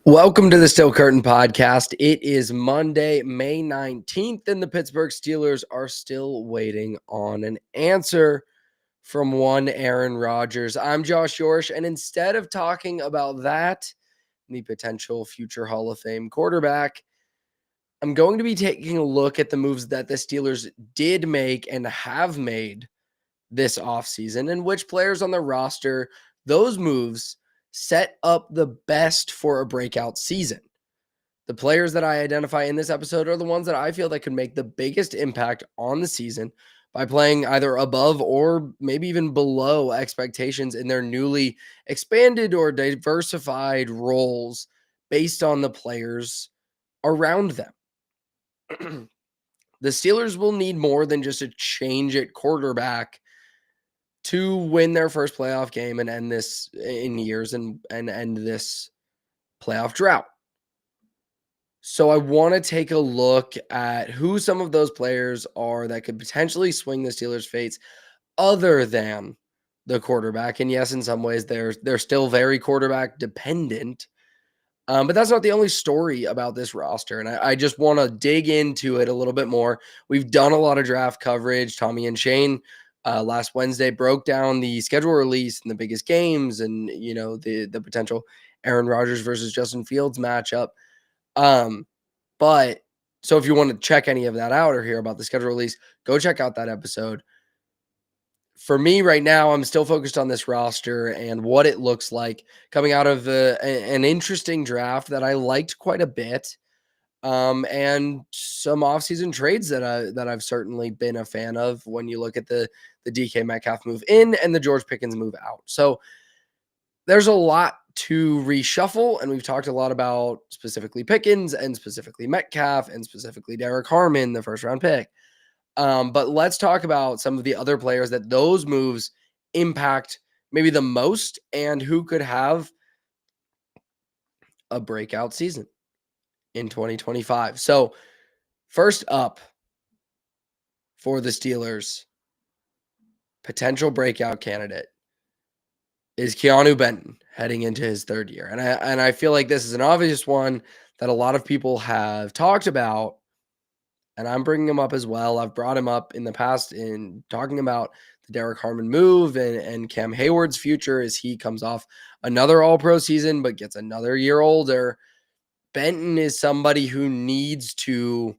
Welcome to the Still Curtain podcast. It is Monday, May 19th, and the Pittsburgh Steelers are still waiting on an answer from one Aaron Rodgers. I'm Josh Yourish, and instead of talking about that, the potential future Hall of Fame quarterback, I'm going to be taking a look at the moves that the Steelers did make and have made this offseason, and which players on the roster those moves set up the best for a breakout season. The players that I identify in this episode are the ones that I feel that could make the biggest impact on the season by playing either above or maybe even below expectations in their newly expanded or diversified roles based on the players around them. The Steelers will need more than just a change at quarterback to win their first playoff game and end this in years and end this playoff drought. So I want to take a look at who some of those players are that could potentially swing the Steelers' fates other than the quarterback. And yes, in some ways they're still very quarterback dependent. But that's not the only story about this roster. And I just want to dig into it a little bit more. We've done a lot of draft coverage. Tommy and Shane last Wednesday broke down the schedule release and the biggest games and, the potential Aaron Rodgers versus Justin Fields matchup. But so if you want to check any of that out or hear about the schedule release, go check out that episode. For me right now, I'm still focused on this roster and what it looks like coming out of an interesting draft that I liked quite a bit. And some offseason trades that I've certainly been a fan of when you look at the DK Metcalf move in and the George Pickens move out. So there's a lot to reshuffle, and we've talked a lot about specifically Pickens and specifically Metcalf and specifically Derek Harmon, the first round pick. But let's talk about some of the other players that those moves impact maybe the most and who could have a breakout season in 2025. So first up for the Steelers, potential breakout candidate is Keanu Benton heading into his third year. And I feel like this is an obvious one that a lot of people have talked about, and I'm bringing him up as well. I've brought him up in the past in talking about the Derek Harmon move and Cam Hayward's future as he comes off another all-pro season but gets another year older. Benton is somebody who needs to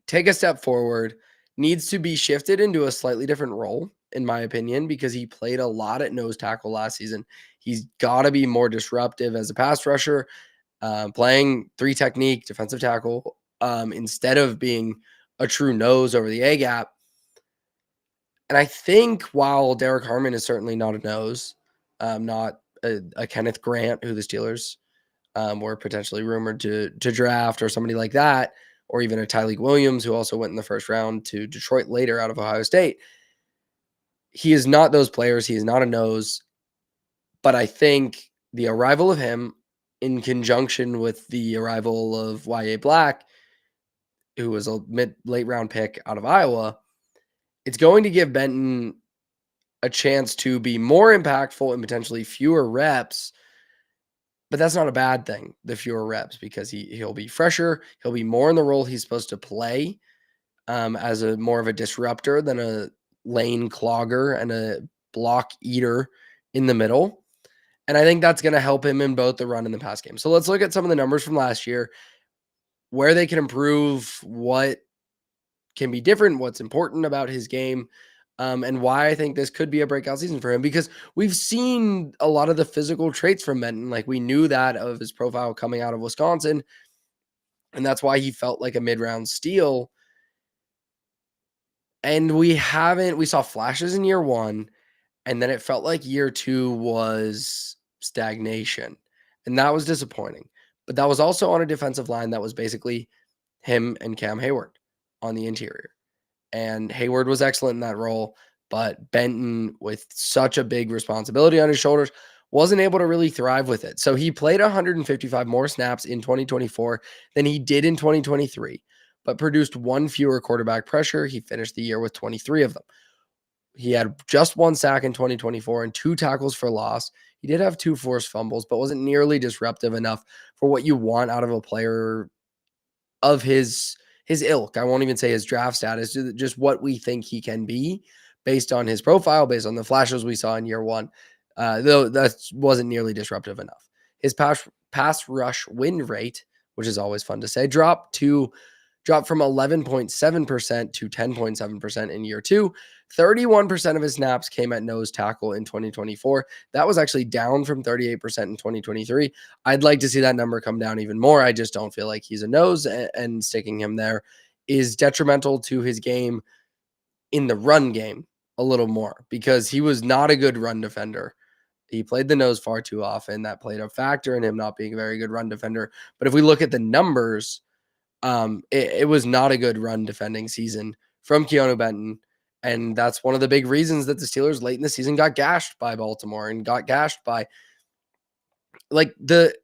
take a step forward, needs to be shifted into a slightly different role, in my opinion, because he played a lot at nose tackle last season. He's got to be more disruptive as a pass rusher, playing three technique defensive tackle instead of being a true nose over the A-gap. And I think while Derek Harmon is certainly not a nose, not a Kenneth Grant, who the Steelers were potentially rumored to draft, or somebody like that, or even a Tyleik Williams, who also went in the first round to Detroit later out of Ohio State. He is not those players. He is not a nose. But I think the arrival of him in conjunction with the arrival of Y.A. Black, who was a late round pick out of Iowa, it's going to give Benton a chance to be more impactful and potentially fewer reps. But that's not a bad thing, the fewer reps, because he'll be fresher. He'll be more in the role he's supposed to play as a more of a disruptor than a lane clogger and a block eater in the middle. And I think that's going to help him in both the run and the pass game. So let's look at some of the numbers from last year, where they can improve, what can be different, what's important about his game, and why I think this could be a breakout season for him, because we've seen a lot of the physical traits from Benton. Like, we knew that of his profile coming out of Wisconsin, and that's why he felt like a mid-round steal. And we saw flashes in year one, and then it felt like year two was stagnation, and that was disappointing. But that was also on a defensive line that was basically him and Cam Hayward on the interior. And Hayward was excellent in that role, but Benton, with such a big responsibility on his shoulders, wasn't able to really thrive with it. So he played 155 more snaps in 2024 than he did in 2023, but produced one fewer quarterback pressure. He finished the year with 23 of them. He had just one sack in 2024 and 2 tackles for loss. He did have 2 forced fumbles, but wasn't nearly disruptive enough for what you want out of a player of his ilk. I won't even say his draft status, just what we think he can be based on his profile, based on the flashes we saw in year one. Though that wasn't nearly disruptive enough. His pass rush win rate, which is always fun to say, dropped from 11.7% to 10.7% in year two. 31% of his snaps came at nose tackle in 2024. That was actually down from 38% in 2023. I'd like to see that number come down even more. I just don't feel like he's a nose, and sticking him there is detrimental to his game in the run game a little more, because he was not a good run defender. He played the nose far too often. That played a factor in him not being a very good run defender. But if we look at the numbers, it was not a good run defending season from Keanu Benton. And that's one of the big reasons that the Steelers late in the season got gashed by Baltimore and got gashed by, like,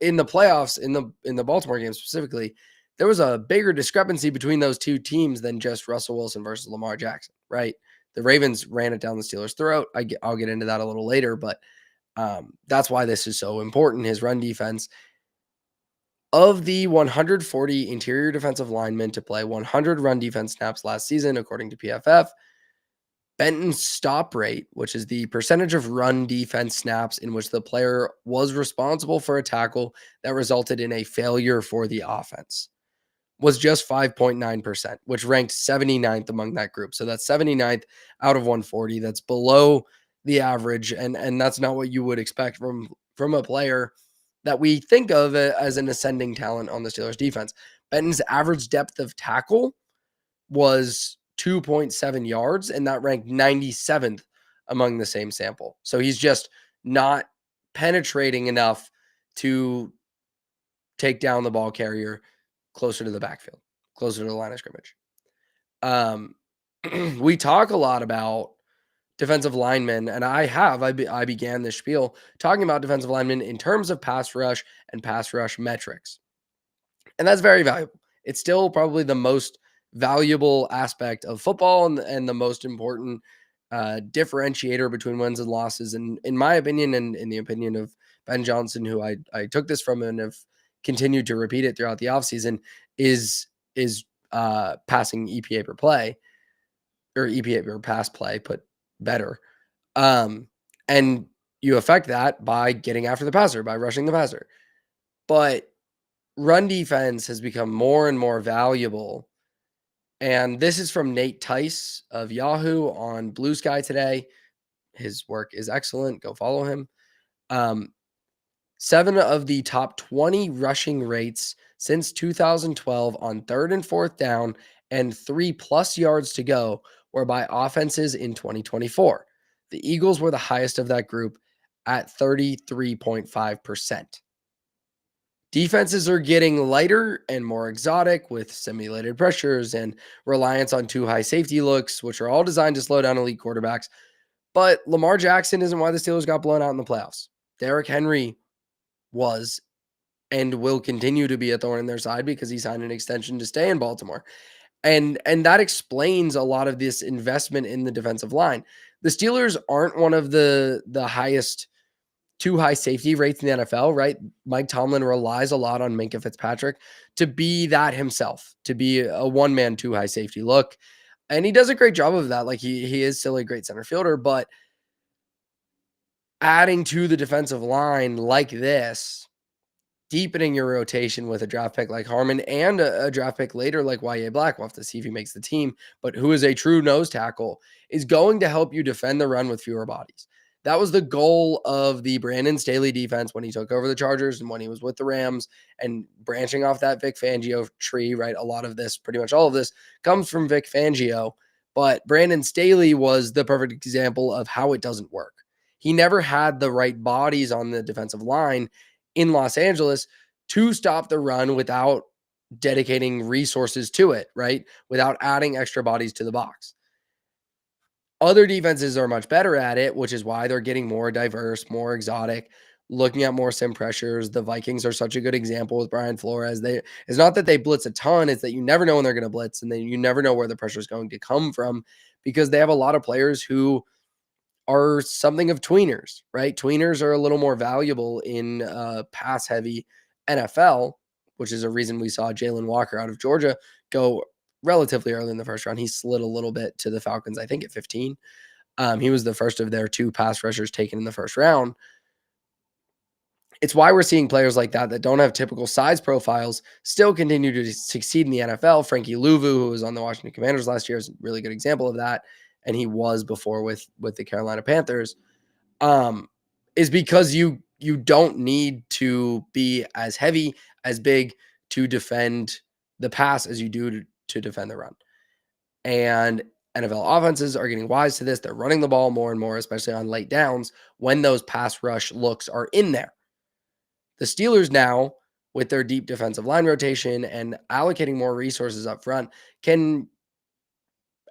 in the playoffs, in the Baltimore game specifically. There was a bigger discrepancy between those two teams than just Russell Wilson versus Lamar Jackson, right? The Ravens ran it down the Steelers' throat. I'll get into that a little later, but that's why this is so important. His run defense. Of the 140 interior defensive linemen to play 100 run defense snaps last season, according to PFF, Benton's stop rate, which is the percentage of run defense snaps in which the player was responsible for a tackle that resulted in a failure for the offense, was just 5.9%, which ranked 79th among that group. So that's 79th out of 140. That's below the average, and that's not what you would expect from a player that we think of as an ascending talent on the Steelers defense. Benton's average depth of tackle was 2.7 yards, and that ranked 97th among the same sample. So he's just not penetrating enough to take down the ball carrier closer to the backfield, closer to the line of scrimmage. We talk a lot about defensive linemen, and I began this spiel talking about defensive linemen in terms of pass rush and pass rush metrics. And that's very valuable. It's still probably the most valuable aspect of football, and the most important differentiator between wins and losses. And in my opinion, and in the opinion of Ben Johnson, who I took this from and have continued to repeat it throughout the offseason, is passing EPA per play, or EPA per pass play, put better. And you affect that by getting after the passer, by rushing the passer. But run defense has become more and more valuable. And this is from Nate Tice of Yahoo on Blue Sky today. His work is excellent. Go follow him. 7 of the top 20 rushing rates since 2012 on 3rd and 4th down and 3+ yards to go were by offenses in 2024. The Eagles were the highest of that group at 33.5%. Defenses are getting lighter and more exotic with simulated pressures and reliance on too high safety looks, which are all designed to slow down elite quarterbacks. But Lamar Jackson isn't why the Steelers got blown out in the playoffs. Derrick Henry was and will continue to be a thorn in their side because he signed an extension to stay in Baltimore. And that explains a lot of this investment in the defensive line. The Steelers aren't one of the highest too high safety rates in the NFL, right? Mike Tomlin relies a lot on Minkah Fitzpatrick to be that himself, to be a one-man too high safety look. And he does a great job of that. Like, he is still a great center fielder, but adding to the defensive line like this, deepening your rotation with a draft pick like Harmon and a draft pick later like Y.A. Black, we'll have to see if he makes the team, but who is a true nose tackle, is going to help you defend the run with fewer bodies. That was the goal of the Brandon Staley defense when he took over the Chargers and when he was with the Rams, and branching off that Vic Fangio tree, right? A lot of this, pretty much all of this, comes from Vic Fangio, but Brandon Staley was the perfect example of how it doesn't work. He never had the right bodies on the defensive line in Los Angeles to stop the run without dedicating resources to it, right? Without adding extra bodies to the box. Other defenses are much better at it, which is why they're getting more diverse, more exotic, looking at more sim pressures. The Vikings are such a good example with Brian Flores. It's not that they blitz a ton, it's that you never know when they're going to blitz, and then you never know where the pressure is going to come from, because they have a lot of players who are something of tweeners, right? Tweeners are a little more valuable in pass heavy NFL, which is a reason we saw Jalen Walker out of Georgia go relatively early in the first round. He slid a little bit to the Falcons, I think at 15. He was the first of their 2 pass rushers taken in the first round. It's why we're seeing players like that don't have typical size profiles still continue to succeed in the NFL. Frankie Louvu, who was on the Washington Commanders last year, is a really good example of that, and he was before with the Carolina Panthers. Is because you don't need to be as heavy, as big to defend the pass as you do to defend the run. And NFL offenses are getting wise to this. They're running the ball more and more, especially on late downs when those pass rush looks are in there. The Steelers now, with their deep defensive line rotation and allocating more resources up front, can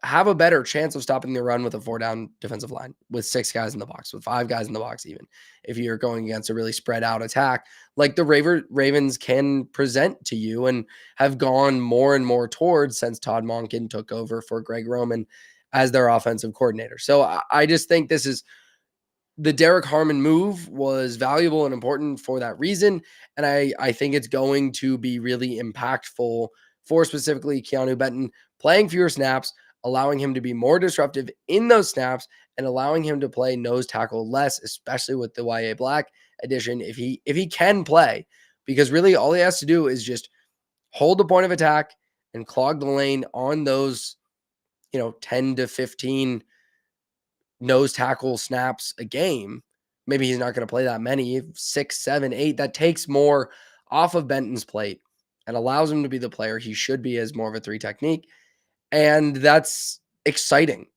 have a better chance of stopping the run with a 4-down defensive line, with 6 guys in the box, with 5 guys in the box, even if you're going against a really spread out attack like the Ravens can present to you and have gone more and more towards since Todd Monken took over for Greg Roman as their offensive coordinator. So I just think this is the Derek Harmon move was valuable and important for that reason. And I think it's going to be really impactful for specifically Keanu Benton playing fewer snaps, allowing him to be more disruptive in those snaps and allowing him to play nose tackle less, especially with the YA Black addition. If he can play, because really all he has to do is just hold the point of attack and clog the lane on those, 10 to 15 nose tackle snaps a game. Maybe he's not going to play that many, 6, 7, 8. That takes more off of Benton's plate and allows him to be the player he should be as more of a 3 technique. And that's exciting.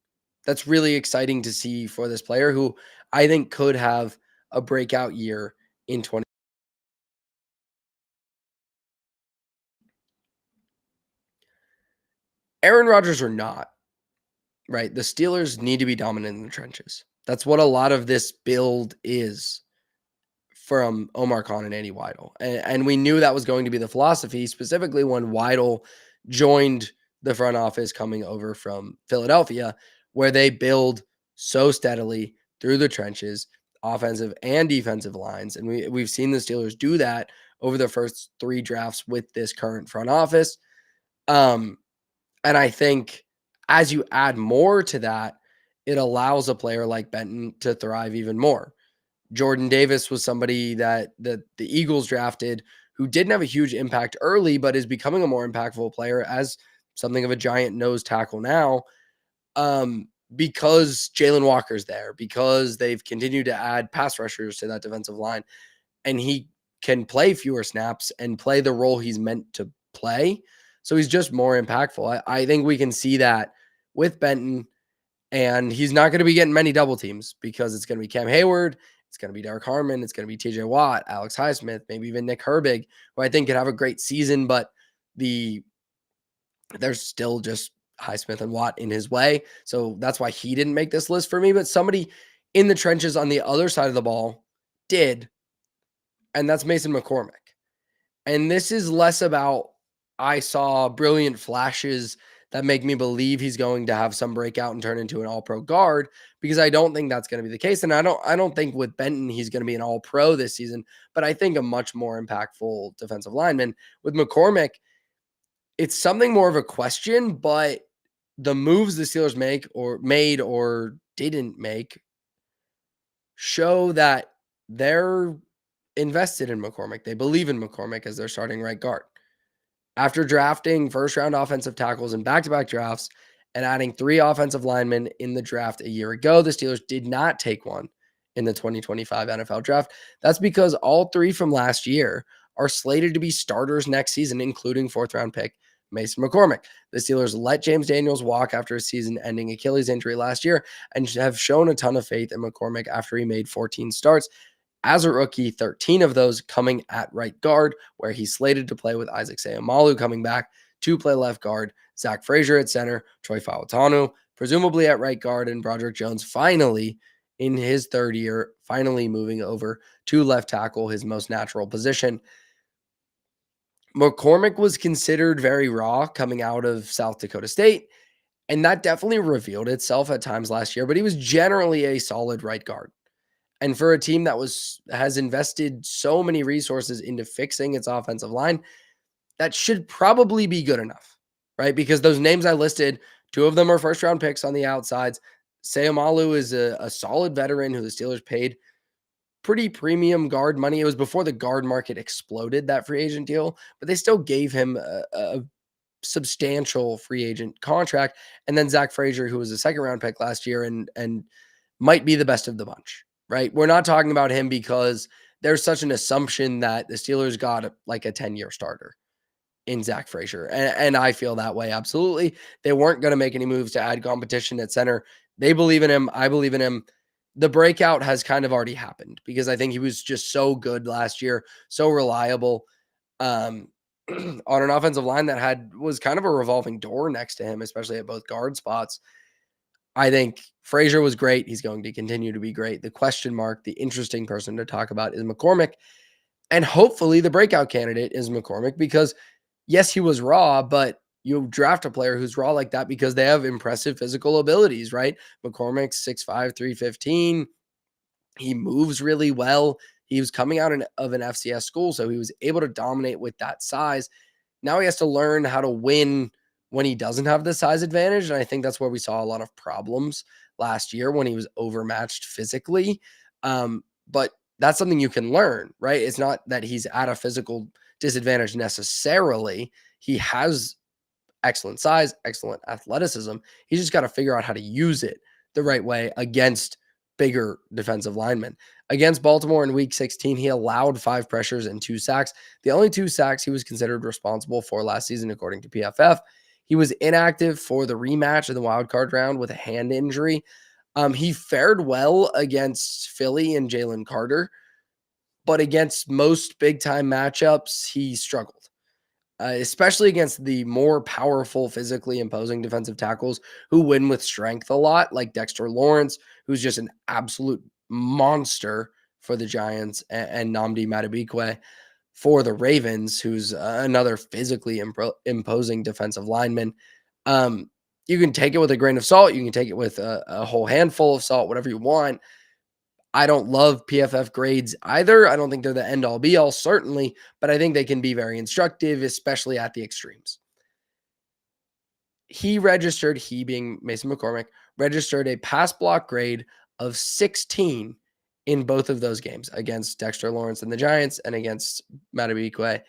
That's really exciting to see for this player who I think could have a breakout year in 20. Aaron Rodgers or not, right? The Steelers need to be dominant in the trenches. That's what a lot of this build is from Omar Khan and Andy Weidel. And we knew that was going to be the philosophy, specifically when Weidel joined the front office coming over from Philadelphia, where they build so steadily through the trenches, offensive and defensive lines. And we've seen the Steelers do that over the first 3 drafts with this current front office. And I think as you add more to that, it allows a player like Benton to thrive even more. Jordan Davis was somebody that the Eagles drafted who didn't have a huge impact early, but is becoming a more impactful player as something of a giant nose tackle now, because Jalen Walker's there, because they've continued to add pass rushers to that defensive line, and he can play fewer snaps and play the role he's meant to play. So he's just more impactful. I think we can see that with Benton, and he's not going to be getting many double teams because it's going to be Cam Hayward, it's going to be Derek Harmon, it's going to be TJ Watt, Alex Highsmith, maybe even Nick Herbig, who I think could have a great season, but there's still just Highsmith and Watt in his way. So that's why he didn't make this list for me, but somebody in the trenches on the other side of the ball did, and that's Mason McCormick. And this is less about I saw brilliant flashes that make me believe he's going to have some breakout and turn into an all-pro guard, because I don't think that's going to be the case. And I don't think with Benton he's going to be an all-pro this season, but I think a much more impactful defensive lineman. With McCormick, it's something more of a question, but the moves the Steelers made or didn't make show that they're invested in McCormick. They believe in McCormick as their starting right guard. After drafting first-round offensive tackles in back-to-back drafts and adding 3 offensive linemen in the draft a year ago, the Steelers did not take one in the 2025 NFL draft. That's because all 3 from last year are slated to be starters next season, including 4th-round pick Mason McCormick. The Steelers let James Daniels walk after a season-ending Achilles injury last year and have shown a ton of faith in McCormick after he made 14 starts. As a rookie, 13 of those coming at right guard, where he's slated to play with Isaac Seumalo coming back to play left guard, Zach Frazier at center, Troy Fautanu presumably at right guard, and Broderick Jones finally in his 3rd year, finally moving over to left tackle, his most natural position. McCormick was considered very raw coming out of South Dakota State, And that definitely revealed itself at times last year, but he was generally a solid right guard. And for a team that has invested so many resources into fixing its offensive line, that should probably be good enough, right? Because those names I listed, two of them are first round picks on the outsides. Sayamalu is a solid veteran who the Steelers paid pretty premium guard money. It was before the guard market exploded, that free agent deal, but they still gave him a substantial free agent contract. And then Zach Frazier, who was a second round pick last year and might be the best of the bunch, right? We're not talking about him because there's such an assumption that the Steelers got like a 10-year starter in Zach Frazier. And I feel that way. Absolutely. They weren't going to make any moves to add competition at center. They believe in him. I believe in him. The breakout has kind of already happened because I think he was just so good last year, so reliable. On an offensive line that was kind of a revolving door next to him, especially at both guard spots. I think Frazier was great. He's going to continue to be great. The question mark, the interesting person to talk about is McCormick. And hopefully the breakout candidate is McCormick because, yes, he was raw, but you draft a player who's raw like that because they have impressive physical abilities, right? McCormick's 6'5", 315. He moves really well. He was coming out of an FCS school, so he was able to dominate with that size. Now he has to learn how to win when he doesn't have the size advantage. And I think that's where we saw a lot of problems last year when he was overmatched physically. But that's something you can learn, right? It's not that he's at a physical disadvantage necessarily. He has excellent size, excellent athleticism. He's just got to figure out how to use it the right way against bigger defensive linemen. Against Baltimore in week 16, he allowed 5 pressures and 2 sacks. The only 2 sacks he was considered responsible for last season, according to PFF. He was inactive for the rematch in the wild card round with a hand injury. He fared well against Philly and Jalen Carter, but against most big-time matchups, he struggled. Especially against the more powerful, physically imposing defensive tackles who win with strength a lot, like Dexter Lawrence, who's just an absolute monster for the Giants, and Nnamdi Madubuike for the Ravens, who's another physically imposing defensive lineman. You can take it with a grain of salt. You can take it with a whole handful of salt, whatever you want. I don't love PFF grades either. I don't think they're the end all be all, certainly, but I think they can be very instructive, especially at the extremes. He being Mason McCormick, registered a pass block grade of 16 in both of those games against Dexter Lawrence and the Giants and against Madubuike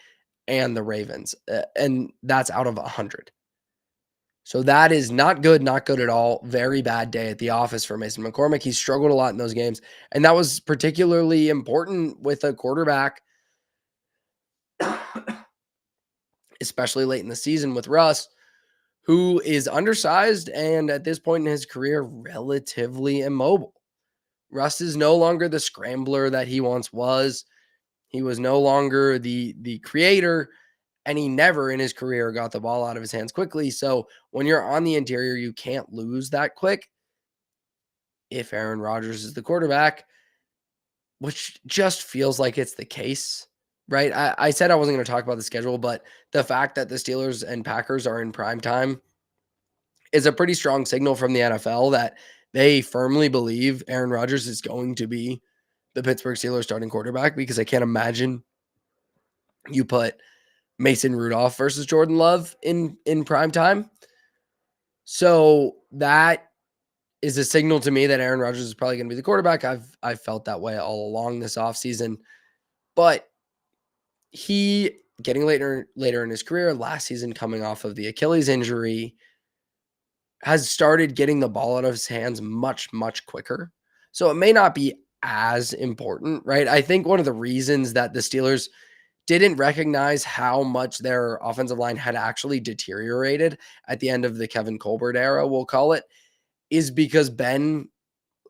and the Ravens. And that's out of 100. So that is not good at all. Very bad day at the office for Mason McCormick. He struggled a lot in those games, and that was particularly important with a quarterback, especially late in the season with Russ, who is undersized and at this point in his career, relatively immobile. Russ is no longer the scrambler that he once was. He was no longer the creator, and he never in his career got the ball out of his hands quickly. So when you're on the interior, you can't lose that quick if Aaron Rodgers is the quarterback, which just feels like it's the case, right? I said I wasn't going to talk about the schedule, but the fact that the Steelers and Packers are in prime time is a pretty strong signal from the NFL that they firmly believe Aaron Rodgers is going to be the Pittsburgh Steelers starting quarterback, because I can't imagine you put Mason Rudolph versus Jordan Love in prime time. So that is a signal to me that Aaron Rodgers is probably going to be the quarterback. I've felt that way all along this offseason. But he getting later in his career, last season coming off of the Achilles injury, has started getting the ball out of his hands much, much quicker. So it may not be as important, right? I think one of the reasons that the Steelers didn't recognize how much their offensive line had actually deteriorated at the end of the Kevin Colbert era, we'll call it, is because Ben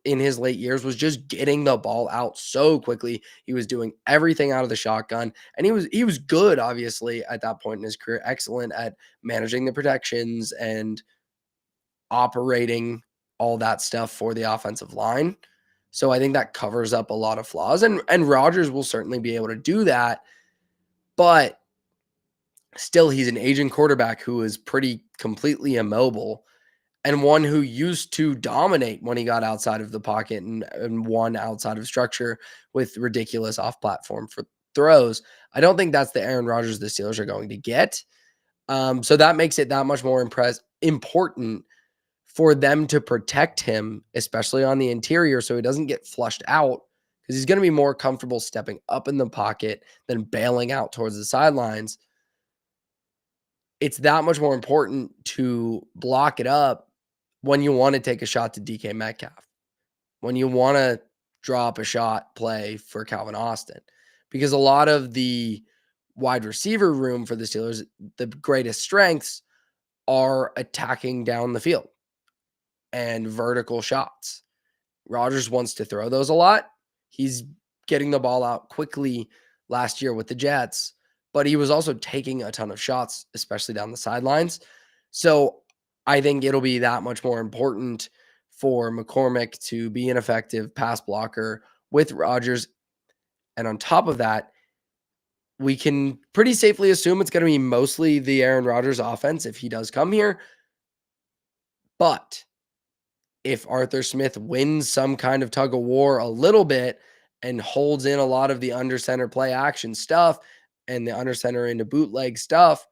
in his late years was just getting the ball out so quickly. He was doing everything out of the shotgun, and he was good, obviously, at that point in his career, excellent at managing the protections and operating all that stuff for the offensive line. So I think that covers up a lot of flaws, and Rodgers will certainly be able to do that, but still, he's an aging quarterback who is pretty completely immobile. and one who used to dominate when he got outside of the pocket and won outside of structure with ridiculous off-platform for throws. I don't think that's the Aaron Rodgers the Steelers are going to get. So that makes it that much more important for them to protect him, especially on the interior, so he doesn't get flushed out, because he's going to be more comfortable stepping up in the pocket than bailing out towards the sidelines. It's that much more important to block it up when you want to take a shot to DK Metcalf, when you want to drop a shot play for Calvin Austin, because a lot of the wide receiver room for the Steelers, the greatest strengths are attacking down the field and vertical shots. Rodgers wants to throw those a lot. He's getting the ball out quickly last year with the Jets, but he was also taking a ton of shots, especially down the sidelines. So I think it'll be that much more important for McCormick to be an effective pass blocker with Rodgers. And on top of that, we can pretty safely assume it's going to be mostly the Aaron Rodgers offense if he does come here. But if Arthur Smith wins some kind of tug of war a little bit and holds in a lot of the under center play action stuff and the under center into bootleg stuff,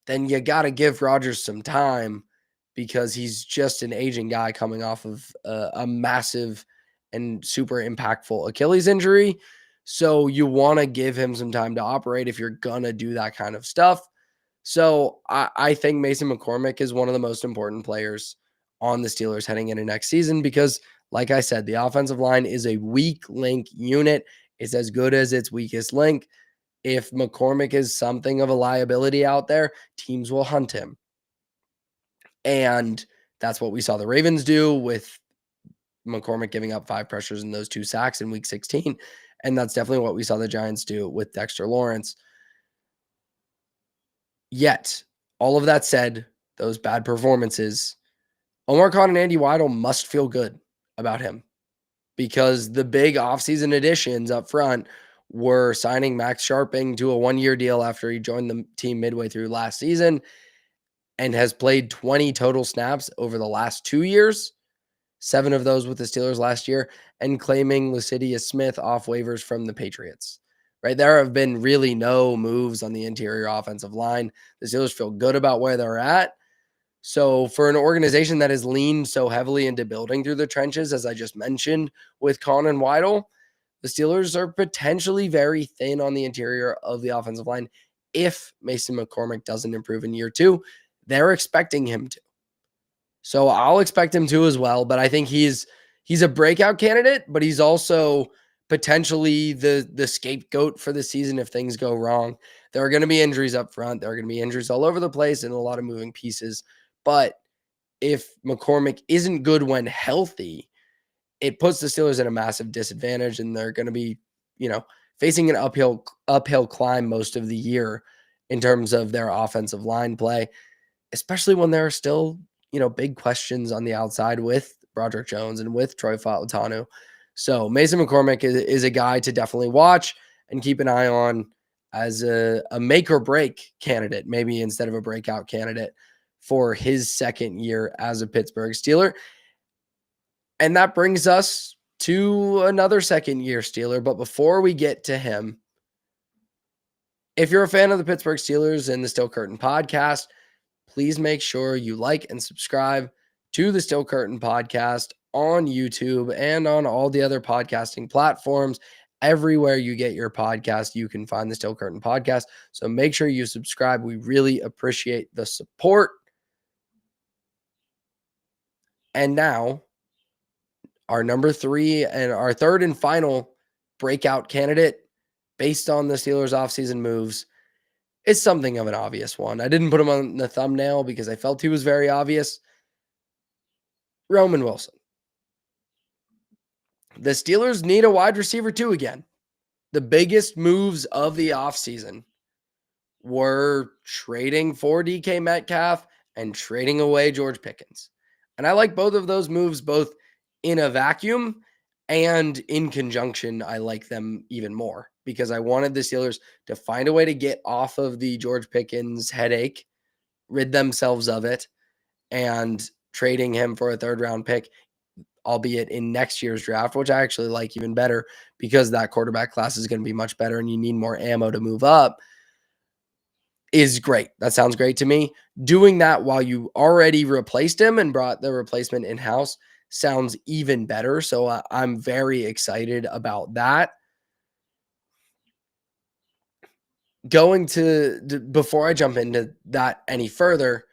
then you got to give Rodgers some time, because he's just an aging guy coming off of a massive and super impactful Achilles injury. So you want to give him some time to operate if you're going to do that kind of stuff. So I think Mason McCormick is one of the most important players on the Steelers heading into next season, because, like I said, the offensive line is a weak link unit. It's as good as its weakest link. If McCormick is something of a liability out there, teams will hunt him. And that's what we saw the Ravens do with McCormick giving up 5 pressures and those 2 sacks in week 16. And that's definitely what we saw the Giants do with Dexter Lawrence. Yet, all of that said, those bad performances, Omar Khan and Andy Weidel must feel good about him, because the big offseason additions up front were signing Max Sharping to a 1-year deal after he joined the team midway through last season and has played 20 total snaps over the last 2 years, 7 of those with the Steelers last year, and claiming Lecidius Smith off waivers from the Patriots. Right, there have been really no moves on the interior offensive line. The Steelers feel good about where they're at. So for an organization that has leaned so heavily into building through the trenches, as I just mentioned with Khan and Weidel, the Steelers are potentially very thin on the interior of the offensive line. If Mason McCormick doesn't improve in year 2, they're expecting him to. So I'll expect him to as well, but I think he's a breakout candidate, but he's also potentially the scapegoat for the season if things go wrong. There are going to be injuries up front. There are going to be injuries all over the place and a lot of moving pieces. But if McCormick isn't good when healthy, it puts the Steelers at a massive disadvantage, and they're going to be, facing an uphill climb most of the year in terms of their offensive line play, especially when there are still, big questions on the outside with Broderick Jones and with Troy Fautanu. So Mason McCormick is a guy to definitely watch and keep an eye on as a make or break candidate, maybe instead of a breakout candidate, for his second year as a Pittsburgh Steeler. And that brings us to another second year Steeler. But before we get to him, if you're a fan of the Pittsburgh Steelers and the Still Curtain podcast, please make sure you like and subscribe to the Still Curtain podcast on YouTube and on all the other podcasting platforms. Everywhere you get your podcast, you can find the Still Curtain podcast. So make sure you subscribe. We really appreciate the support. And now, our number 3 and our third and final breakout candidate based on the Steelers' offseason moves is something of an obvious one. I didn't put him on the thumbnail because I felt he was very obvious. Roman Wilson. The Steelers need a wide receiver too again. The biggest moves of the offseason were trading for DK Metcalf and trading away George Pickens. And I like both of those moves, both in a vacuum and in conjunction. I like them even more because I wanted the Steelers to find a way to get off of the George Pickens headache, rid themselves of it, and trading him for a third round pick, albeit in next year's draft, which I actually like even better because that quarterback class is going to be much better and you need more ammo to move up, is great. That sounds great to me. Doing that while you already replaced him and brought the replacement in-house sounds even better. So I'm very excited about that. Before I jump into that any further,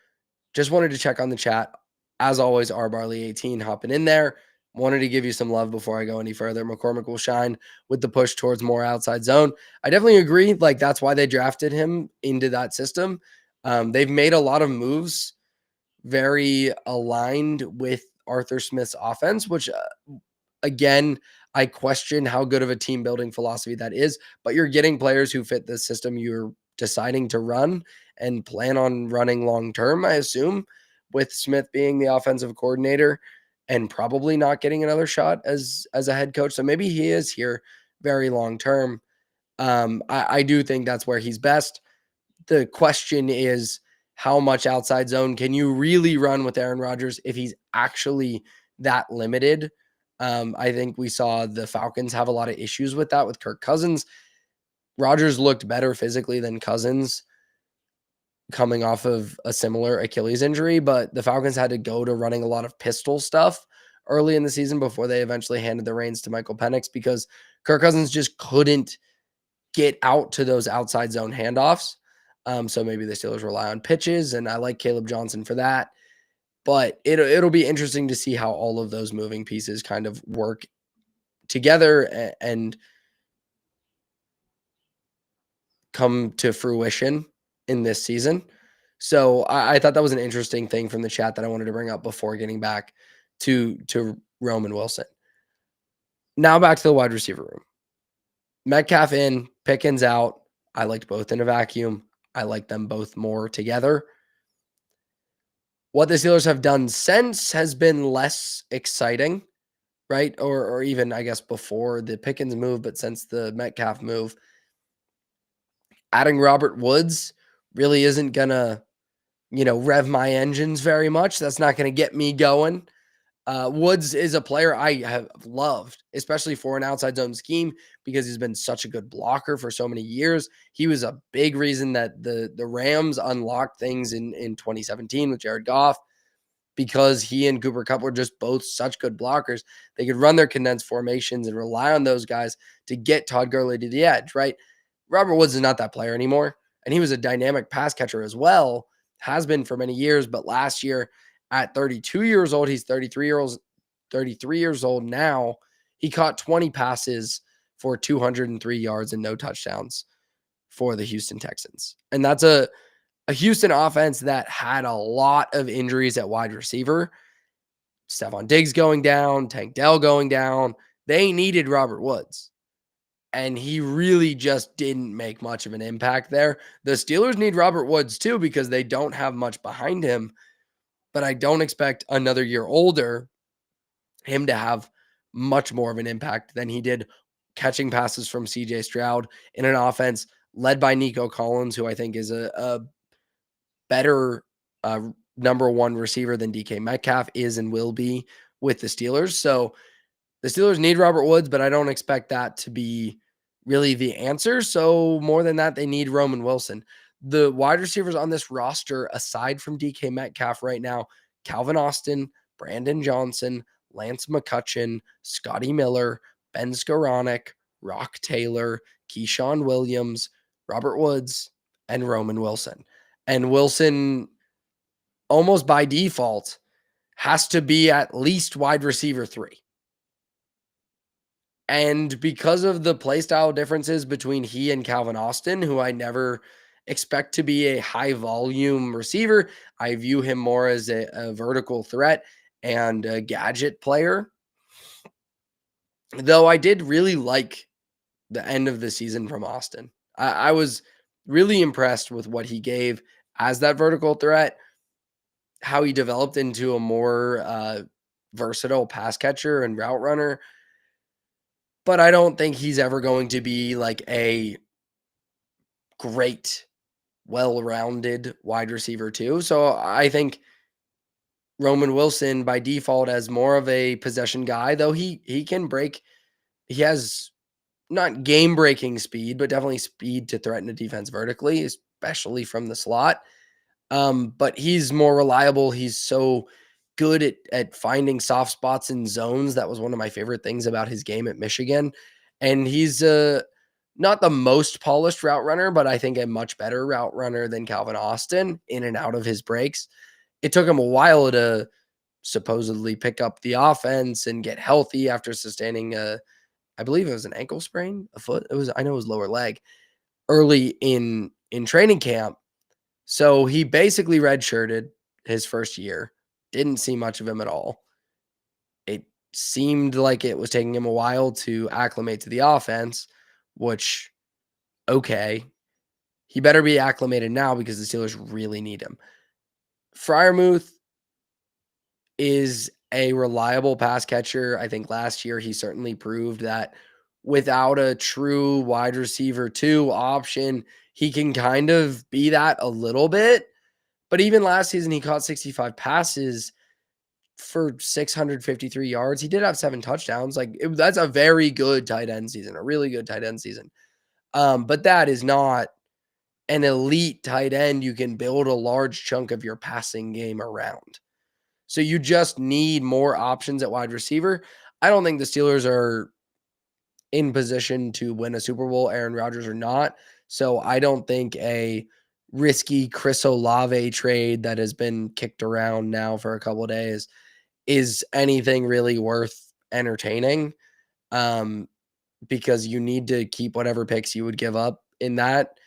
just wanted to check on the chat. As always, rbarley18 hopping in there. Wanted to give you some love before I go any further. McCormick will shine with the push towards more outside zone. I definitely agree. Like, that's why they drafted him into that system. They've made a lot of moves very aligned with Arthur Smith's offense, which again, I question how good of a team building philosophy that is, but you're getting players who fit the system you're deciding to run and plan on running long term, I assume, with Smith being the offensive coordinator and probably not getting another shot as a head coach. So maybe he is here very long term. I do think that's where he's best. The question is, how much outside zone can you really run with Aaron Rodgers if he's actually that limited? I think we saw the Falcons have a lot of issues with that with Kirk Cousins. Rodgers looked better physically than Cousins coming off of a similar Achilles injury, but the Falcons had to go to running a lot of pistol stuff early in the season before they eventually handed the reins to Michael Penix because Kirk Cousins just couldn't get out to those outside zone handoffs. So maybe the Steelers rely on pitches, and I like Caleb Johnson for that. But it'll be interesting to see how all of those moving pieces kind of work together and come to fruition in this season. So I thought that was an interesting thing from the chat that I wanted to bring up before getting back to Roman Wilson. Now back to the wide receiver room. Metcalf in, Pickens out. I liked both in a vacuum. I like them both more together. What the Steelers have done since has been less exciting, right? Or even, I guess, before the Pickens move, but since the Metcalf move, adding Robert Woods really isn't going to, rev my engines very much. That's not going to get me going. Woods is a player I have loved, especially for an outside zone scheme, because he's been such a good blocker for so many years. He was a big reason that the Rams unlocked things in 2017 with Jared Goff, because he and Cooper Kupp were just both such good blockers. They could run their condensed formations and rely on those guys to get Todd Gurley to the edge, right? Robert Woods is not that player anymore, and he was a dynamic pass catcher as well, has been for many years, but last year, at 32 years old, he's 33 years old now. He caught 20 passes for 203 yards and no touchdowns for the Houston Texans. And that's a Houston offense that had a lot of injuries at wide receiver. Stephon Diggs going down, Tank Dell going down. They needed Robert Woods. And he really just didn't make much of an impact there. The Steelers need Robert Woods too because they don't have much behind him. But I don't expect another year older him to have much more of an impact than he did catching passes from CJ Stroud in an offense led by Nico Collins, who I think is a better number one receiver than DK Metcalf is and will be with the Steelers. So the Steelers need Robert Woods, but I don't expect that to be really the answer. So more than that, they need Roman Wilson. The wide receivers on this roster, aside from DK Metcalf right now, Calvin Austin, Brandon Johnson, Lance McCutcheon, Scotty Miller, Ben Skoranek, Rock Taylor, Keyshawn Williams, Robert Woods, and Roman Wilson. And Wilson, almost by default, has to be at least wide receiver 3. And because of the play style differences between he and Calvin Austin, who I never expect to be a high volume receiver, I view him more as a vertical threat and a gadget player. Though I did really like the end of the season from Austin. I was really impressed with what he gave as that vertical threat, how he developed into a more versatile pass catcher and route runner. But I don't think he's ever going to be like a great, well-rounded wide receiver too. So I think Roman Wilson by default as more of a possession guy, though he can break. He has not game-breaking speed, but definitely speed to threaten a defense vertically, especially from the slot. But he's more reliable. He's so good at finding soft spots in zones. That was one of my favorite things about his game at Michigan. And he's not the most polished route runner, but I think a much better route runner than Calvin Austin in and out of his breaks. It took him a while to supposedly pick up the offense and get healthy after sustaining I believe it was an ankle sprain, a foot. I know it was lower leg early in training camp. So he basically redshirted his first year. Didn't see much of him at all. It seemed like it was taking him a while to acclimate to the offense, which, okay, he better be acclimated now because the Steelers really need him. Freiermuth is a reliable pass catcher. I think last year he certainly proved that without a true wide receiver 2 option, he can kind of be that a little bit. But even last season, he caught 65 passes for 653 yards. He did have 7 touchdowns. That's a very good tight end season, a really good tight end season. But that is not an elite tight end you can build a large chunk of your passing game around. So you just need more options at wide receiver. I don't think the Steelers are in position to win a Super Bowl, Aaron Rodgers or not. So I don't think a risky Chris Olave trade that has been kicked around now for a couple of days is anything really worth entertaining. Because you need to keep whatever picks you would give up in that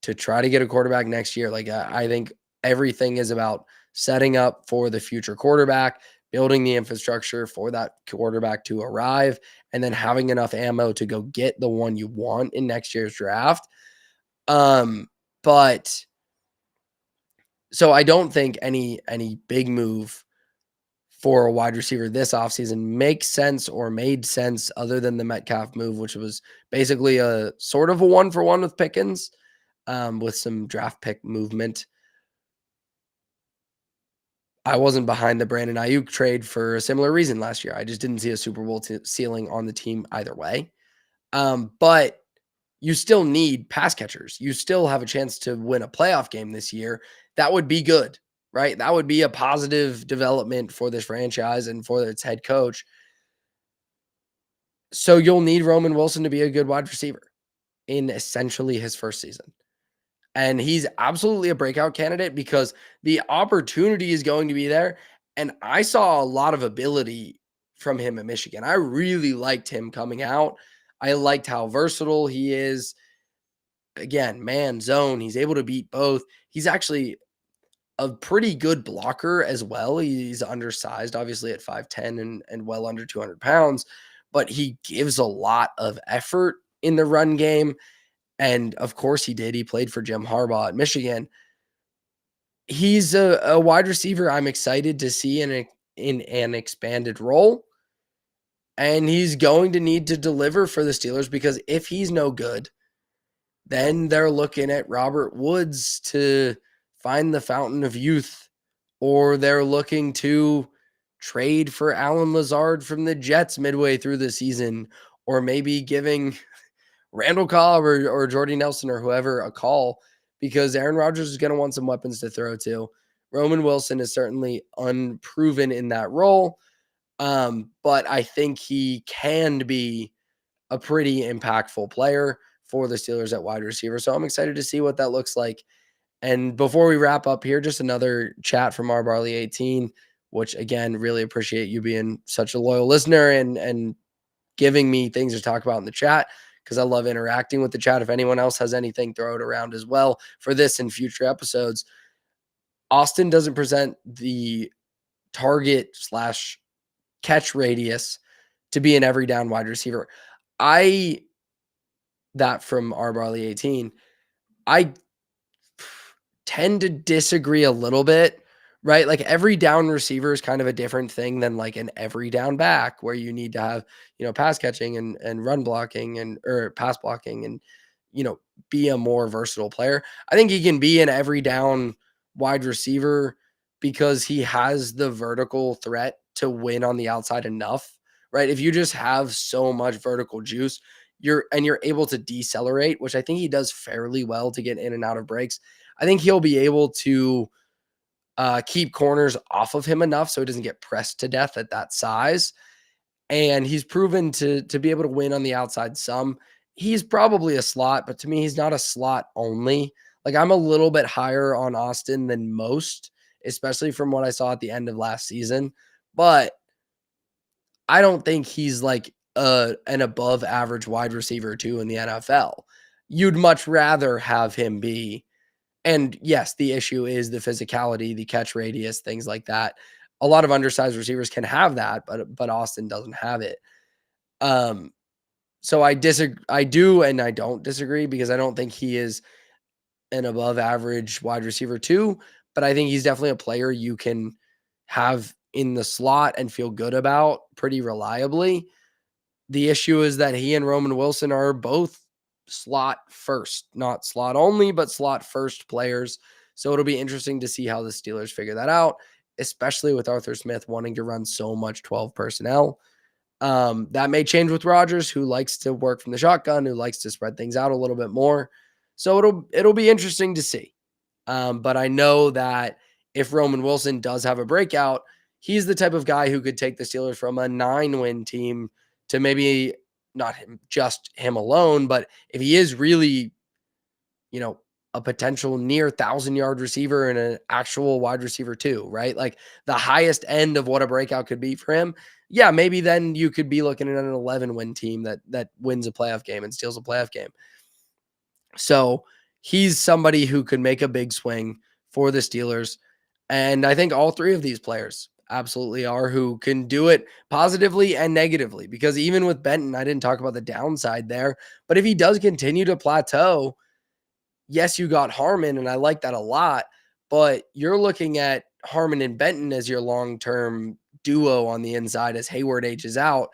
to try to get a quarterback next year. I think everything is about setting up for the future quarterback, building the infrastructure for that quarterback to arrive, and then having enough ammo to go get the one you want in next year's draft. But so I don't think any big move for a wide receiver this offseason makes sense or made sense other than the Metcalf move, which was basically a sort of a 1-for-1 with Pickens, with some draft pick movement. I wasn't behind the Brandon Ayuk trade for a similar reason last year. I just didn't see a Super Bowl ceiling on the team either way. But you still need pass catchers. You still have a chance to win a playoff game this year. That would be good, right? That would be a positive development for this franchise and for its head coach. So you'll need Roman Wilson to be a good wide receiver in essentially his first season. And he's absolutely a breakout candidate because the opportunity is going to be there. And I saw a lot of ability from him at Michigan. I really liked him coming out. I liked how versatile he is. Again, man, zone. He's able to beat both. He's actually a pretty good blocker as well. He's undersized, obviously, at 5'10" and well under 200 pounds, but he gives a lot of effort in the run game. And of course he did. He played for Jim Harbaugh at Michigan. He's a wide receiver I'm excited to see in an expanded role. And he's going to need to deliver for the Steelers because if he's no good, then they're looking at Robert Woods to find the fountain of youth, or they're looking to trade for Alan Lazard from the Jets midway through the season, or maybe giving Randall Cobb or Jordy Nelson or whoever a call because Aaron Rodgers is going to want some weapons to throw to. Roman Wilson is certainly unproven in that role, but I think he can be a pretty impactful player for the Steelers at wide receiver. So I'm excited to see what that looks like. And before we wrap up here, just another chat from R Barley 18, which again, really appreciate you being such a loyal listener and giving me things to talk about in the chat because I love interacting with the chat. If anyone else has anything, throw it around as well for this and future episodes. Austin doesn't present the target / catch radius to be an every down wide receiver. That from R Barley 18, I tend to disagree a little bit, right? Like every down receiver is kind of a different thing than like an every down back where you need to have, pass catching and run blocking or pass blocking and, be a more versatile player. I think he can be an every down wide receiver because he has the vertical threat to win on the outside enough, right? If you just have so much vertical juice, you're able to decelerate, which I think he does fairly well to get in and out of breaks. I think he'll be able to keep corners off of him enough so he doesn't get pressed to death at that size. And he's proven to be able to win on the outside some. He's probably a slot, but to me, he's not a slot only. Like, I'm a little bit higher on Austin than most, especially from what I saw at the end of last season. But I don't think he's like an above average wide receiver too in the NFL. You'd much rather have him be. And yes, the issue is the physicality, the catch radius, things like that. A lot of undersized receivers can have that, but Austin doesn't have it. Um, so I disagree. I do and I don't disagree because I don't think he is an above average wide receiver too, but I think he's definitely a player you can have in the slot and feel good about pretty reliably. The issue is that he and Roman Wilson are both slot first, not slot only, but slot first players. So it'll be interesting to see how the Steelers figure that out, especially with Arthur Smith wanting to run so much 12 personnel. That may change with Rodgers, who likes to work from the shotgun, who likes to spread things out a little bit more. So it'll be interesting to see. But I know that if Roman Wilson does have a breakout, he's the type of guy who could take the Steelers from a 9-win team to maybe not him, just him alone. But if he is really, a potential near 1,000-yard receiver and an actual wide receiver too, right? Like the highest end of what a breakout could be for him. Yeah, maybe then you could be looking at an 11-win team that wins a playoff game and steals a playoff game. So he's somebody who could make a big swing for the Steelers. And I think all three of these players absolutely are, who can do it positively and negatively. Because even with Benton, I didn't talk about the downside there, but if he does continue to plateau, yes, you got Harmon, and I like that a lot, but you're looking at Harmon and Benton as your long-term duo on the inside as Hayward ages out.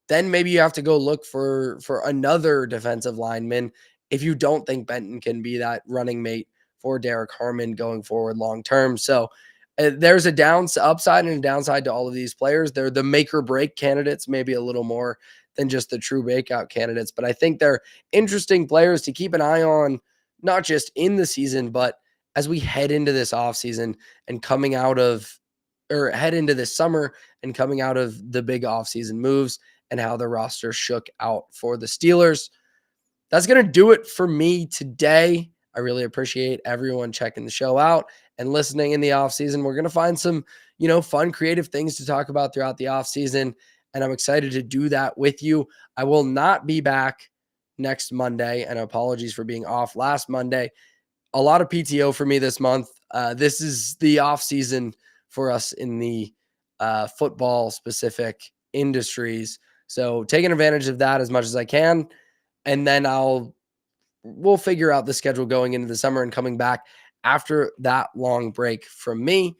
Then maybe you have to go look for another defensive lineman if you don't think Benton can be that running mate for Derek Harmon going forward long term. So there's a upside and a downside to all of these players. They're the make or break candidates, maybe a little more than just the true breakout candidates. But I think they're interesting players to keep an eye on, not just in the season, but as we head into this offseason and head into this summer and coming out of the big offseason moves and how the roster shook out for the Steelers. That's going to do it for me today. I really appreciate everyone checking the show out and listening in the offseason. We're going to find some, fun, creative things to talk about throughout the offseason, and I'm excited to do that with you. I will not be back next Monday, and apologies for being off last Monday. A lot of PTO for me this month. This is the offseason for us in the football-specific industries. So taking advantage of that as much as I can. And then we'll figure out the schedule going into the summer and coming back after that long break from me.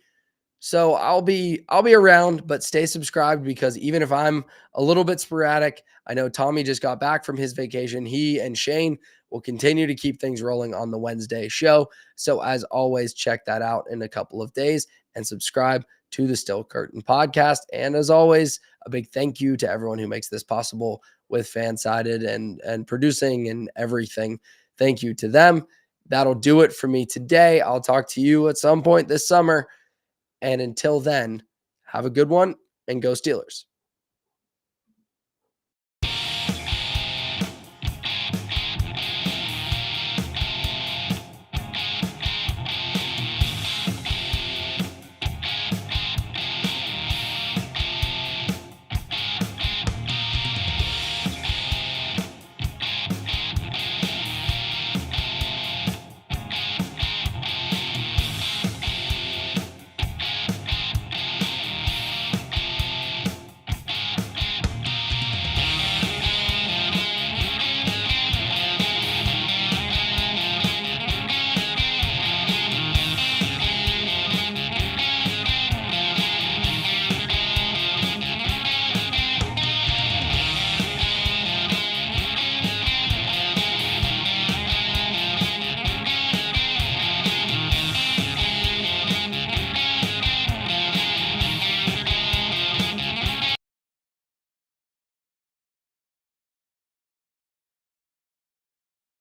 So I'll be around, but stay subscribed, because even if I'm a little bit sporadic, I know Tommy just got back from his vacation. He and Shane will continue to keep things rolling on the Wednesday show. So as always, check that out in a couple of days and subscribe to the Still Curtain podcast. And as always, a big thank you to everyone who makes this possible with FanSided and producing and everything. Thank you to them. That'll do it for me today. I'll talk to you at some point this summer. And until then, have a good one and go Steelers.